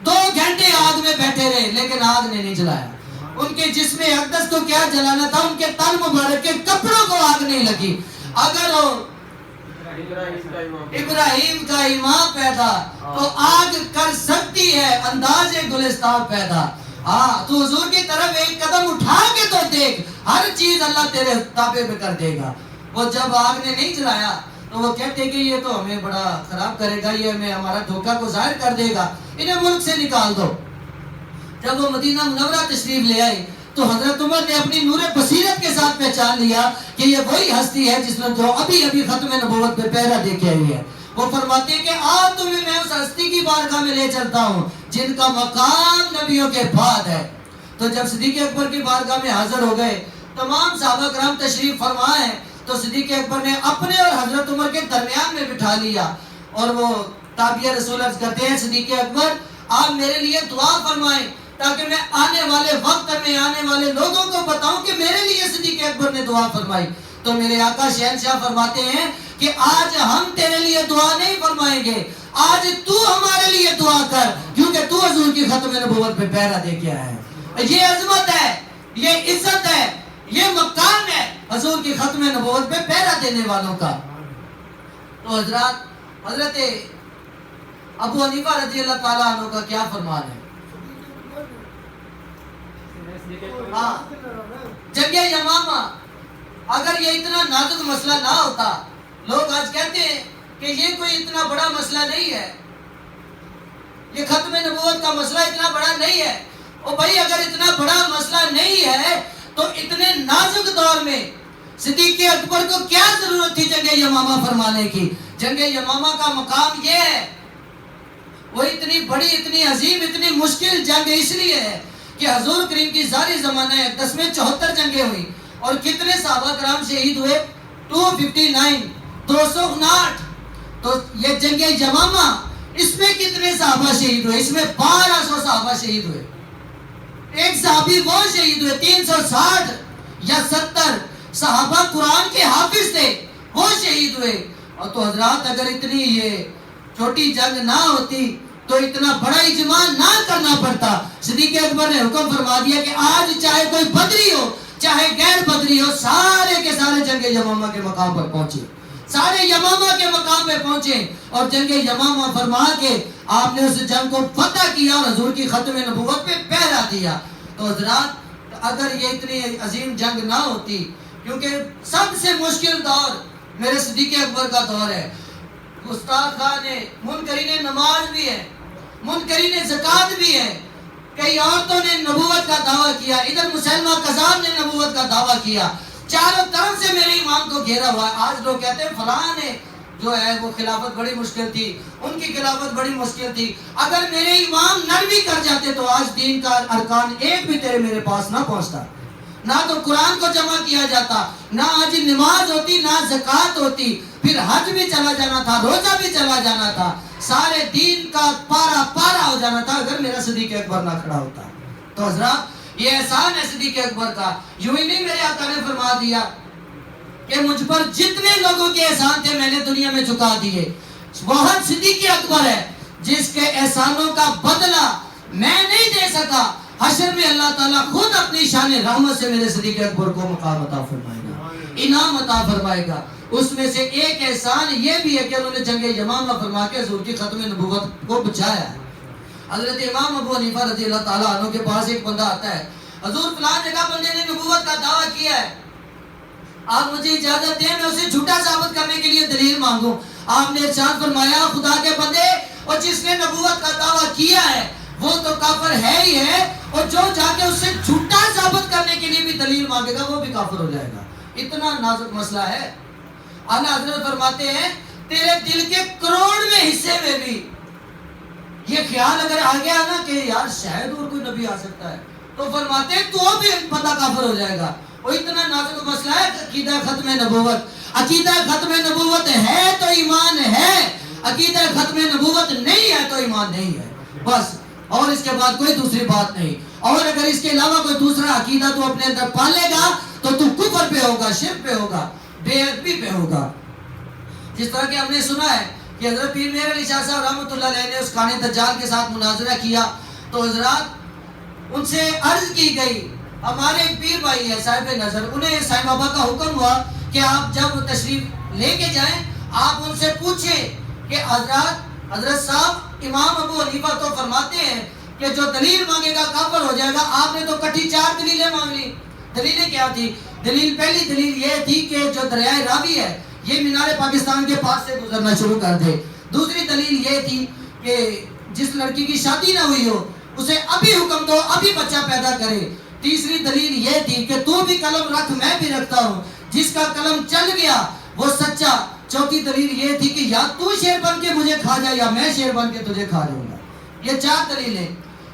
2 گھنٹے آگ میں بیٹھے رہے لیکن آگ نے نہیں جلایا. ان کے جسم اقدس کو کیا جلانا تھا، ان کے تن مبارک کے کپڑوں کو آگ نہیں لگی. اگر وہ ابراہیم کا ایمان پیدا تو آگ کر سکتی ہے انداز گلستان پیدا. ہاں تو حضور کی طرف ایک قدم اٹھا کے تو دیکھ، ہر چیز اللہ تیرے تابع میں کر دے گا. وہ جب آگ نے نہیں جلایا تو وہ کہتے کہ یہ تو ہمیں بڑا خراب کرے گا، یہ ہمیں ہمارا دھوکہ کو ظاہر کر دے گا، انہیں ملک سے نکال دو. جب وہ مدینہ منورہ تشریف لے آئے تو حضرت عمر نے اپنی نور بصیرت کے ساتھ پہچان لیا کہ یہ وہی ہستی ہے جس نے جو ابھی ختم نبوت پہ پہرا دے کے آئی ہے. وہ فرماتے ہیں کہ آج تمہیں میں اس ہستی کی بارگاہ میں لے چلتا ہوں جن کا مقام نبیوں کے بعد ہے. تو جب صدیق اکبر کی بارگاہ میں حاضر ہو گئے، تمام صحابہ کرام تشریف فرما ہے، تو صدیق اکبر نے اپنے اور حضرت عمر کے درمیان میں بٹھا لیا. اور وہ تابعی رسول عرض کرتے ہیں صدیق اکبر آپ میرے لیے دعا فرمائیں تاکہ میں آنے والے وقت میں آنے والے لوگوں کو بتاؤں کہ میرے لیے صدیق اکبر نے دعا فرمائی. تو میرے آقا شہنشاہ فرماتے ہیں کہ آج ہم تیرے لیے دعا نہیں فرمائیں گے، آج تو ہمارے لیے دعا کر، کیونکہ تو حضور کی ختم نبوت پہ پہرا دے کے آیا ہے. یہ عظمت ہے، یہ عزت ہے، یہ مقام ہے حضور کی ختم نبوت پہ پہرا دینے والوں کا. تو حضرت ابو حنیفہ رضی اللہ تعالیٰ عنہ کا کیا فرمان ہے؟ ہاں جنگ یمامہ، اگر یہ اتنا نازک مسئلہ نہ ہوتا، لوگ آج کہتے ہیں کہ یہ کوئی اتنا بڑا مسئلہ نہیں ہے، یہ ختم نبوت کا مسئلہ اتنا بڑا نہیں ہے. اور بھائی اگر اتنا بڑا مسئلہ نہیں ہے تو اتنے نازک دور میں صدیق اکبر کو کیا ضرورت تھی جنگ یمامہ فرمانے کی؟ جنگ یمامہ کا مقام یہ ہے، وہ اتنی بڑی، اتنی عظیم، اتنی مشکل جنگ اس لیے ہے کہ حضور کریم کی ذاتی زمانہ اقدس میں 74 جنگیں ہوئی اور کتنے صحابہ کرام شہید ہوئے؟ 259، 259. تو یہ جنگ یمامہ، اس میں کتنے صحابہ شہید ہوئے؟ اس میں 1200 صحابہ شہید ہوئے. ایک صحابی وہ شہید ہوئے 360 یا 70 صحابہ قرآن کے حافظ تھے، وہ شہید ہوئے. اور تو حضرات اگر اتنی یہ چھوٹی جنگ نہ ہوتی تو اتنا بڑا اجماع نہ کرنا پڑتا. صدیق اکبر نے حکم فرما دیا کہ آج چاہے کوئی بدری ہو چاہے غیر بدری ہو، سارے کے سارے جنگ یمامہ کے مقام پر پہنچے، سارے یمامہ کے مقام پہ پہنچے اور جنگ یمامہ فرما کے آپ نے اس جنگ کو فتح کیا اور حضور کی ختم نبوت پہ پہرا دیا. تو حضرات اگر یہ اتنی عظیم جنگ نہ ہوتی، کیونکہ سب سے مشکل دور میرے صدیق اکبر کا دور ہے. گستاخان ہے، منکرین نماز بھی ہے، منکرین زکوٰۃ بھی ہے، کئی عورتوں نے نبوت کا دعویٰ کیا، ادھر مسلمہ کذاب نے نبوت کا دعویٰ کیا، چاروں طرف سے میرے امام کو گھیرا ہوا ہے. آج لوگ کہتے ہیں فلاں نے جو ہے وہ خلافت بڑی مشکل تھی، ان کی خلافت بڑی مشکل تھی. اگر میرے امام نرمی کر جاتے تو آج دین کا ارکان ایک بھی تیرے میرے پاس نہ پہنچتا، نہ تو قرآن کو جمع کیا جاتا، نہ آج نماز ہوتی، نہ زکوٰۃ ہوتی، پھر حج بھی چلا جانا تھا، روزہ بھی چلا جانا تھا، سارے دین کا پارا پارا ہو جانا تھا اگر میرا صدیق اکبر نہ کھڑا ہوتا. تو حضرات یہ احسان ہے صدیق اکبر کا. یوں ہی نہیں میرے آقا نے فرما دیا کہ مجھ پر جتنے لوگوں کے احسان تھے میں نے دنیا میں چکا دیے، وہاں صدیق اکبر ہے جس کے احسانوں کا بدلہ میں نہیں دے سکا. حشر میں اللہ تعالیٰ خود اپنی شان رحمت سے میرے صدیق اکبر کو مقام عطا فرمائے گا، انعام عطا فرمائے گا. اس میں سے ایک احسان یہ بھی ہے کہ انہوں نے جنگ یمامہ فرما کے حضور کی ختم نبوت کو بچایا ہے. حضرت امام ابو حنیفہ رضی اللہ تعالیٰ عنہ کے پاس ایک بندہ آتا ہے، حضور فلاں جگہ بندے نے نبوت کا دعویٰ کیا ہے، آپ مجھے اجازت دیں میں اسے جھوٹا ثابت کرنے کے لیے دلیل مانگوں. آپ نے ارشاد فرمایا خدا کے بندے، اور جس نے نبوت کا دعویٰ کیا ہے وہ تو کافر ہے ہی ہے، اور جو جا کے اس سے جھوٹا ثابت کرنے کے لیے بھی دلیل مانگے گا وہ بھی کافر ہو جائے گا. اتنا نازک مسئلہ ہے. اعلیٰ حضرت فرماتے ہیں تیرے دل کے کروڑویں حصے میں بھی یہ خیال اگر آ گیا نا کہ یار شاید اور کوئی نبی آ سکتا ہے تو فرماتے ہیں تو بھی بندہ کافر ہو جائے گا. وہ اتنا نازک مسئلہ ہے. عقیدہ ختم نبوت، عقیدہ ختم نبوت ہے تو ایمان ہے، عقیدہ ختم نبوت نہیں ہے تو ایمان نہیں ہے، بس. اور اس کے بعد کوئی دوسری بات نہیں. اور اگر اس کے علاوہ کوئی دوسرا عقیدہ تو اپنے اندر پالے گا تو کفر پہ ہوگا، شرک پہ ہوگا، بے ادبی پہ ہوگا. جس طرح کہ ہم نے سنا ہے کہ حضرت پیر مہر علی شاہ صاحب رحمۃ اللہ علیہ نے اس کان دجال کے ساتھ مناظرہ کیا تو حضرات ان سے عرض کی گئی، ہمارے ایک پیر بھائی ہے صاحب نظر، انہیں سائیں بابا کا حکم ہوا کہ آپ جب تشریف لے کے جائیں آپ ان سے پوچھیں کہ حضرت صاحب امام ابو حنیفہ تو فرماتے ہیں کہ جو دلیل مانگے گا کافر ہو جائے گا. آپ نے تو کٹھی 4 دلیلیں مانگ لی. دلیلیں کیا تھی؟ پہلی دلیل یہ تھی کہ جو دریائے راوی ہے یہ مینار پاکستان کے پاس سے گزرنا شروع کر دے. دوسری دلیل یہ تھی کہ جس لڑکی کی شادی نہ ہوئی ہو اسے ابھی حکم دو ابھی بچہ پیدا کرے. تیسری دلیل یہ تھی کہ تو بھی قلم رکھ میں بھی رکھتا ہوں، جس کا قلم چل گیا وہ سچا. چوتھی دلیل یہ تھی کہ یا تو شیر بن کے مجھے کھا جائے یا میں شیر بن کے تجھے کھا جاؤں گا. یہ 4 دلیلیں.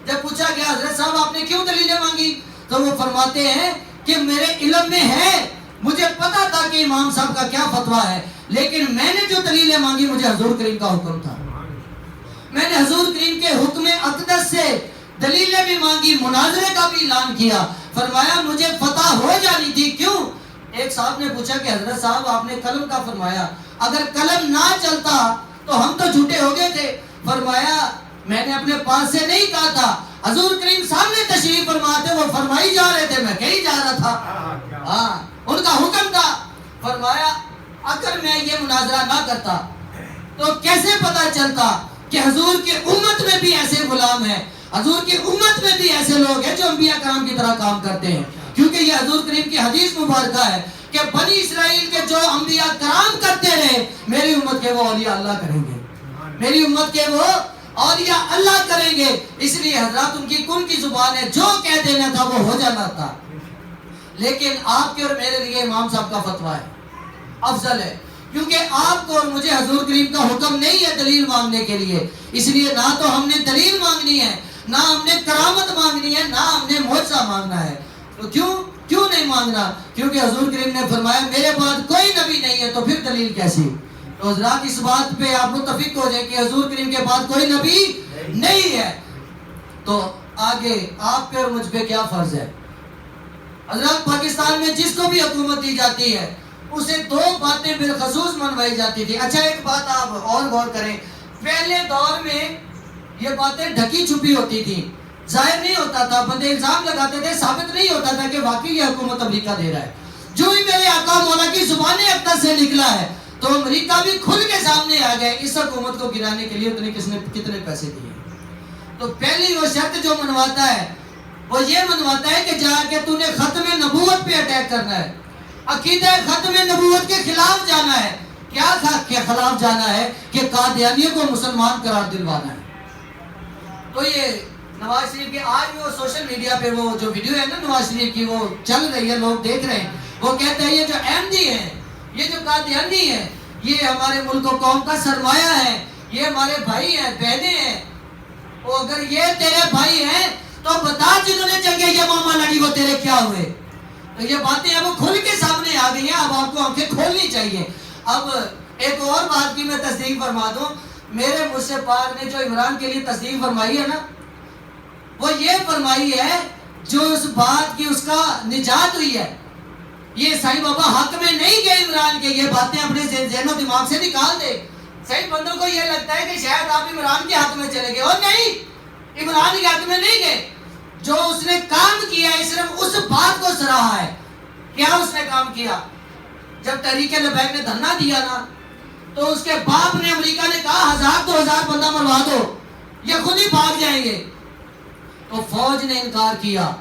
جب پوچھا گیا حضرت صاحب آپ نے کیوں دلیلیں مانگی تو وہ فرماتے ہیں کہ میرے علم میں ہے، مجھے پتا تھا کہ امام صاحب کا کیا فتویٰ ہے، لیکن میں نے جو دلیلیں مانگی مجھے حضور کریم کا حکم تھا. میں نے حضور کریم کے حکم اقدس سے دلیلیں بھی مانگی، مناظرے کا بھی اعلان کیا. فرمایا مجھے فتح ہو جانی تھی. کیوں؟ ایک صاحب نے پوچھا کہ حضرت صاحب آپ نے قلم کا فرمایا، اگر قلم نہ چلتا تو ہم تو جھوٹے ہو گئے تھے. فرمایا میں نے اپنے پاس سے نہیں کہا تھا، حضور کریم سامنے تشریف فرماتے وہ فرمائی جا رہے تھے، میں کہیں جا رہا تھا. ہاں ان کا حکم تھا. فرمایا اگر میں یہ مناظرہ نہ کرتا تو کیسے پتا چلتا کہ حضور کی امت میں بھی ایسے غلام ہیں، حضور کی امت میں بھی ایسے لوگ ہیں جو انبیاء کرام کی طرح کام کرتے ہیں. کیونکہ یہ حضور کریم کی حدیث مبارکہ ہے کہ بنی اسرائیل کے جو انبیاء کرام کرتے رہے میری امت کے وہ اولیاء اللہ کریں گے، میری امت کے وہ اولیاء اللہ کریں گے. اس لیے حضرات ان کی کن کی زبان ہے، جو کہہ دینا تھا وہ ہو جانا تھا. لیکن آپ کے اور میرے لیے امام صاحب کا فتویٰ ہے افضل ہے، کیونکہ آپ کو اور مجھے حضور کریم کا حکم نہیں ہے دلیل مانگنے کے لیے. اس لیے نہ تو ہم نے دلیل مانگنی ہے، نہ ہم نے کرامت مانگنی ہے، نہ ہم نے معجزہ مانگنا ہے. تو کیوں نہیں مانگنا؟ کیونکہ حضور کریم نے فرمایا میرے بعد کوئی نبی نہیں ہے، تو پھر دلیل کیسی؟ تو حضرات اس بات پہ آپ متفق ہو جائیں کہ حضور کریم کے بعد کوئی نبی نہیں ہے. تو آگے آپ پہ اور مجھ پہ کیا فرض ہے؟ حضرات پاکستان میں جس کو بھی حکومت دی جاتی ہے اسے دو باتیں بالخصوص منوائی جاتی تھی. اچھا ایک بات آپ اور غور کریں, پہلے دور میں یہ باتیں ڈھکی چھپی ہوتی تھی, ظاہر نہیں ہوتا تھا, بندے الزام لگاتے تھے, ثابت نہیں ہوتا تھا کہ واقعی یہ حکومت امریکہ دے رہا ہے. جو ہی میرے آقا مولا کی زبان اقدس سے نکلا ہے تو امریکہ بھی کھل کے سامنے آ گئے, اس حکومت کو گرانے کے لیے کس نے کتنے پیسے دیے. تو پہلی وہ شرط جو منواتا ہے وہ یہ منواتا ہے کہ جا کے تو نے ختم نبوت پہ اٹیک کرنا ہے, عقیدہ ختم نبوت کے خلاف جانا ہے. کیا خلاف جانا ہے کہ قادیانیوں کو مسلمان قرار دلوانا ہے. تو یہ نواز شریف کے آج بھی وہ سوشل میڈیا پہ وہ جو ویڈیو ہے نا نواز شریف کی, وہ چل رہی ہے, لوگ دیکھ رہے ہیں. وہ کہتے ہیں یہ جو احمدی ہیں, یہ جو قادیانی ہیں, یہ ہمارے ملک و قوم کا سرمایہ ہے, یہ ہمارے بھائی ہیں, بہنیں ہیں. وہ اگر یہ تیرے بھائی ہیں تو بتا جنہوں نے جنگ یمامہ لڑی وہ تیرے کیا ہوئے. تو یہ باتیں اب کھل کے سامنے آ گئی ہیں, اب آپ کو آنکھیں کھولنی چاہیے. اب ایک اور بات کی میں تصدیق فرما دوں, میرے مرشد پاک نے جو عمران کے لیے تصدیق فرمائی ہے نا, وہ یہ فرمائی ہے جو اس بات کی اس کا نجات ہوئی ہے. یہ صحیح بابا حق میں نہیں گئے عمران کے, یہ باتیں اپنے ذہن و دماغ سے نکال دے. صحیح بندوں کو یہ لگتا ہے کہ شاید آپ عمران کے حق میں چلے گئے, اور نہیں, عمران کے حق میں نہیں گئے. جو اس نے کام کیا ہے صرف اس بات کو سراہا ہے. کیا اس نے کام کیا؟ جب تحریک لبیک نے دھرنا دیا نا تو اس کے باپ نے, امریکہ نے کہا 1000-2000 بندہ مروا دو, یہ خود ہی بھاگ جائیں گے. تو فوج نے انکار کیا.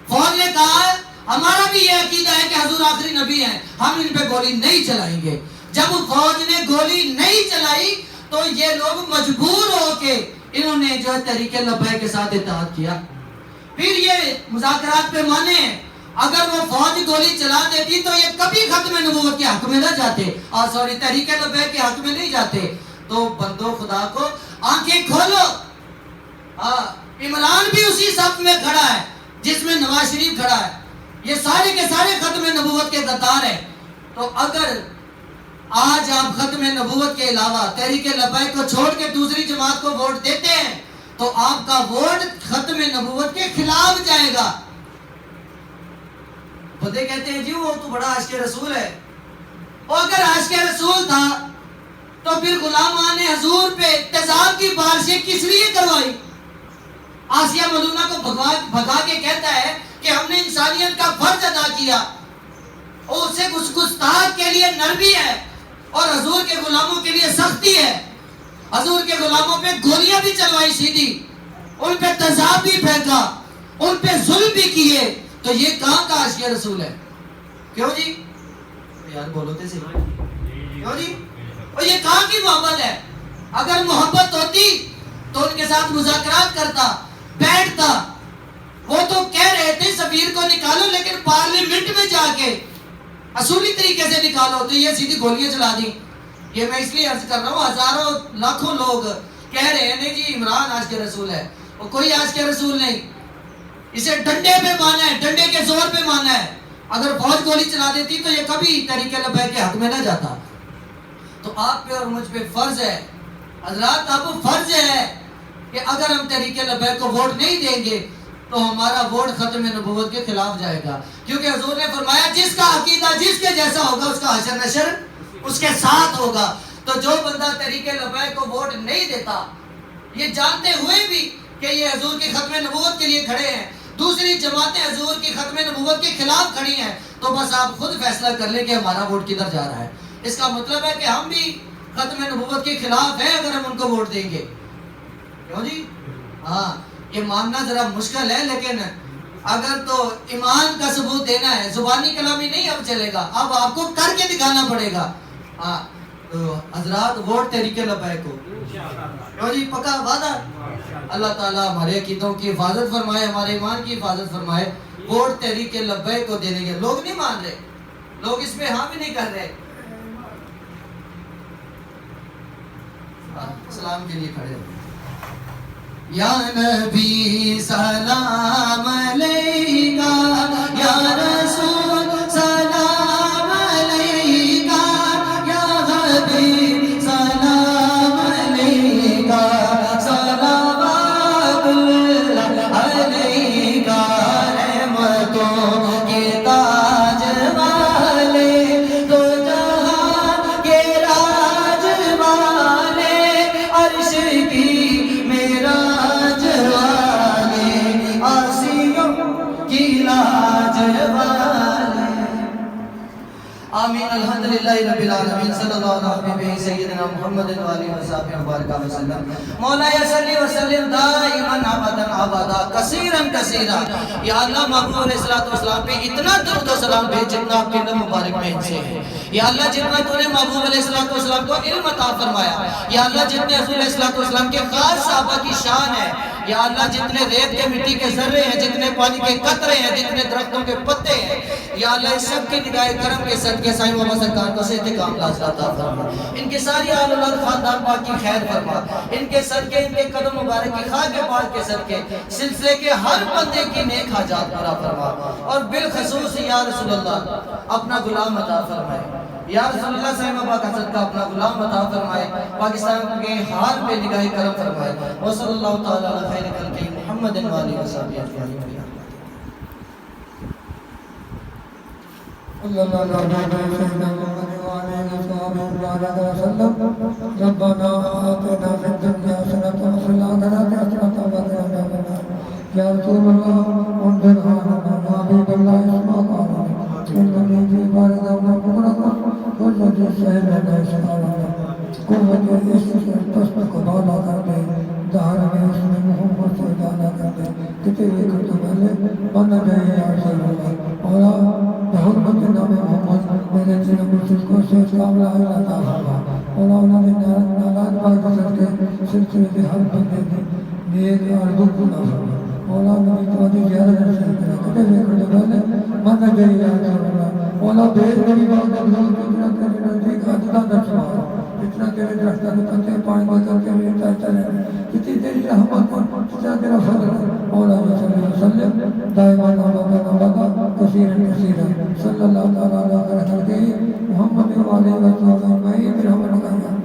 فوج نے کہا ہمارا بھی یہ عقیدہ ہے کہ حضور آخری نبی ہیں, ہم ان پہ گولی نہیں چلائیں گے. جب فوج نے گولی نہیں چلائی تو یہ لوگ مجبور ہو کے انہوں نے جو ہے تحریک لبیک کے ساتھ اتحاد کیا. پھر یہ مذاکرات پہ مانے, اگر وہ فوج گولی چلا دیتی تو یہ کبھی ختم نبوت کے حق میں نہ جاتے, سوری تحریک لبیک کے حق میں نہیں جاتے. تو بندو خدا کو آنکھیں کھولو, عمران بھی اسی صف میں کھڑا ہے جس میں نواز شریف کھڑا ہے. یہ سارے کے سارے ختم نبوت کے غدار ہیں. تو اگر آج آپ ختم نبوت کے علاوہ تحریک لبیک کو چھوڑ کے دوسری جماعت کو ووٹ دیتے ہیں تو آپ کا ووٹ ختم نبوت کے خلاف جائے گا. بندے کہتے ہیں جی وہ تو بڑا عاشق رسول ہے. اور اگر عاشق رسول تھا تو پھر غلامان حضور پہ تیزاب کی بارشیں کس لیے کروائی؟ آسیہ ملونہ کو بھگا کے کہتا ہے کہ ہم نے انسانیت کا فرض ادا کیا, اور اسے گستاخ کے لیے نرمی ہے اور حضور کے غلاموں کے لیے سختی ہے. حضور کے غلاموں پہ گولیاں بھی چلوائی سیدھی, ان پہ تیزاب بھی پھینکا, ان پہ ظلم بھی کیے. تو یہ کہاں کا عاشق رسول ہے؟ کیوں جی یار بولو تے سے, کیوں جی, اور یہ کہاں کی محبت ہے؟ اگر محبت ہوتی تو ان کے ساتھ مذاکرات کرتا, بیٹھتا. وہ تو کہہ رہے تھے سفیر کو نکالو, لیکن پارلیمنٹ میں جا کے اصولی طریقے سے نکالو, تو یہ سیدھی گولیاں چلا دی. یہ میں اس لیے عرض کر رہا ہوں, ہزاروں لاکھوں لوگ کہہ رہے ہیں نہیں جی عمران عاشق رسول ہے, اور کوئی عاشق رسول نہیں. اسے ڈنڈے پہ مانا ہے, ڈنڈے کے زور پہ مانا ہے. اگر فوج گولی چلا دیتی تو یہ کبھی تحریک لبیک کے حق میں نہ جاتا. تو آپ پہ اور مجھ پہ فرض ہے حضرات, آپ کو فرض ہے کہ اگر ہم تحریک لبیک کو ووٹ نہیں دیں گے تو ہمارا ووٹ ختم نبوت کے خلاف جائے گا. کیونکہ حضور نے فرمایا جس کا عقیدہ جس کے جیسا ہوگا اس کا حشر نشر اس کے ساتھ ہوگا. تو جو بندہ تحریک لبیک کو ووٹ نہیں دیتا, یہ جانتے ہوئے بھی کہ یہ حضور کی ختم نبوت کے لیے کھڑے ہیں, دوسری جماعتیں حضور کی ختم نبوت کے خلاف کھڑی ہیں, تو بس آپ خود فیصلہ کر لیں کہ ہمارا ووٹ کدھر جا رہا ہے. اس کا مطلب ہے کہ ہم بھی ختم نبوت کے خلاف ہیں اگر ہم ان کو ووٹ دیں گے. کیوں جی؟ ہاں, یہ ماننا ذرا مشکل ہے, لیکن اگر تو ایمان کا ثبوت دینا ہے, زبانی کلامی نہیں اب چلے گا, اب آپ کو کر کے دکھانا پڑے گا. ہاں تو حضرات ووٹ تحریک لبیک کو, کیوں جی, پکا وعدہ. اللہ تعالیٰ ہمارے عقیدوں کی حفاظت فرمائے, ہمارے ایمان کی حفاظت فرمائے. ووٹ تحریک لبیک کو دینے کے لوگ نہیں مان رہے, لوگ اس پہ ہاں بھی نہیں کر رہے. سلام کے لیے کھڑے ہو. یا نبی سلام علیکہ, یا رسول سلام علیکہ, یا حبیب سلام علیکہ, صلوات اللہ علیکہ, رحمتوں الحمدللہ رب العالمین صلی اللہ علیہ وسلم سیدنا محمد و آلہ وصحبہ وبارک وسلم مولا صلی وسلم دائما ابدا ابدا کثیرا کثیرا یا اللہ محبوب علیہ الصلوۃ والسلام پہ اتنا درود و سلام بھیج جتنا آپ کے نام مبارک میں ان سے ہے یا اللہ جتنا تو نے محبوب علیہ الصلوۃ والسلام کو علم عطا فرمایا یا اللہ جتنے رسول علیہ الصلوۃ والسلام کے خاص صحابہ کی شان ہے یا اللہ جتنے ریت کے مٹی کے ذرے ہیں جتنے پانی کے قطرے ہیں جتنے درختوں کے پتے ہیں یا اللہ اس سب کی نگاہ کرم کے صدقے سائیں بابا سرکار کو صحت کاملہ عطا فرما ان کے ساری آل اولاد خاندان پاک کی خیر فرما ان کے صدقے ان کے قدم مبارک کی خاک پاک کے صدقے سلسلے کے ہر بندے کی نیک حاجات پورا فرما اور بالخصوص یا رسول اللہ اپنا غلام عطا فرمائے یا رسول اللہ صلی اللہ علیہ وسلم کا اپنا غلام عطا فرمائے پاکستان کے حال پہ نگاہ کرم فرمائے وصلی اللہ تعالی علی خیر خلقہ محمد و آلہ وصحبہ اجمعین صلی اللہ علیہ وسلم ربنا آتنا فی الدنیا حسنۃ وفی الآخرۃ حسنۃ وقنا عذاب النار یا رسول اللہ انظرنا حبیب اللہ اسمع اننی فی بارد اللہ مبرک قوت سہل اللہ اسمع قوت عشق سے پست کو بالا کر دے دہر میں اس میں محمد سے ڈالا کر دے کتے بھی کرتے پہلے بنا جائے یا رسول اللہ اور بحرمت نام محمد میرے جن مرسل کو سیچ کاملہ عطا فرما اور انہوں نے نالات پاک صدقے سلسلے کے ہر بندے کی نیک آرزو پورا فرما مولا نبی تمہاری زیادہ نصیب کرے کتے بھی کرتے پہلے مانا جائے یا رسول اللہ مولا بیر میری بات ابزور کتنا تیرے نزدیک عددہ درسما کتنا تیرے درستہ نکلتے پانی بچلتے ہوئے چاہتا رہے کتنی تیری رحمت کتنا تیرا فضل مولا صلی اللہ علیہ وسلم دائمان آبادا آبادا کثیرا کثیرا صلی اللہ تعالی علیہ وسلم محمد و علیہ وسلم برحمتک